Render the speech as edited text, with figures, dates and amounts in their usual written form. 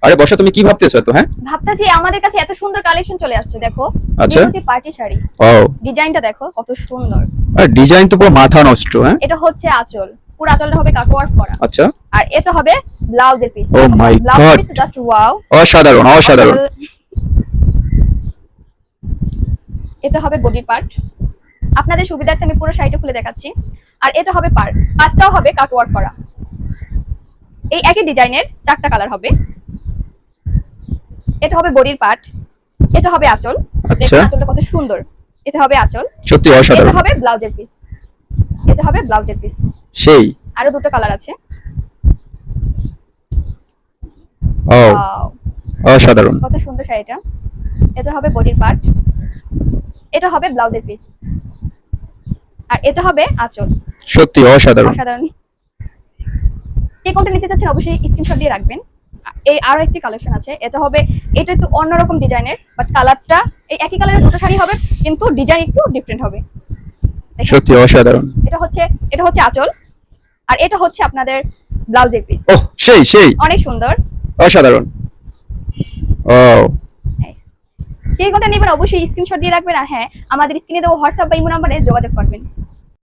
আরে বর্ষা, তুমি কি ভাবতেছো তো? হ্যাঁ, ভাবতেছি আমাদের কাছে এত সুন্দর কালেকশন চলে আসছে, দেখো। আচ্ছা। এটা হচ্ছে পার্টি শাড়ি। ও, ডিজাইনটা দেখো কত সুন্দর। আর ডিজাইন তো পুরো মাথা নষ্ট। হ্যাঁ, এটা হচ্ছে আঁচল, পুরো আঁচলটা হবে কাটওয়ার্ক করা। আচ্ছা। আর এটা হবে ব্লাউজের পিস। ও মাই ব্লাউজের গড, পিস জাস্ট ওয়াও। অসাধারণ অসাধারণ। এটা হবে বডি পার্ট। আপনাদের সুবিধার্থে আমি পুরো শাড়িটা খুলে দেখাচ্ছি। আর এটা হবে পার্টটাও হবে কাটওয়ার্ক করা। এই একই ডিজাইনের 4টা কালার হবে। এটা হবে বডির পার্ট, এটা হবে আঁচল। আচ্ছা, দেখুন আঁচলটা কত সুন্দর। এটা হবে আঁচল। সত্যি এটা অসাধারণ। হবে ব্লাউজের পিস। এটা হবে ব্লাউজের পিস। সেই। আরো দুটো কালার আছে। ও, ওয়াও, অসাধারণ। কত সুন্দর শাড়িটা। এটা হবে বডির পার্ট, এটা হবে ব্লাউজের পিস, আর এটা হবে আঁচল। সত্যি অসাধারণ। অসাধারণ। কে কোনটা নিতে চাচ্ছেন অবশ্যই স্ক্রিনশট দিয়ে রাখবেন। এই আরো একটি কালেকশন আছে, এটা একটু অন্যরকম ডিজাইনের, বাট কালারটা এই একই কালারের দুটো শাড়ি হবে, কিন্তু ডিজাইন একটু ডিফারেন্ট হবে। দেখেন, সত্যি অসাধারণ। এটা হচ্ছে আঁচল, আর এটা হচ্ছে আপনাদের ব্লাউজের পিস। ওহ, সেই সেই, অনেক সুন্দর। অসাধারণ। ও, কে কোনটা নেবেন অবশ্যই স্ক্রিনশট দিয়ে রাখবেন। আর হ্যাঁ, আমাদের স্ক্রিনে দেওয়া হোয়াটসঅ্যাপ বা ইমো নাম্বারে যোগাযোগ করবেন।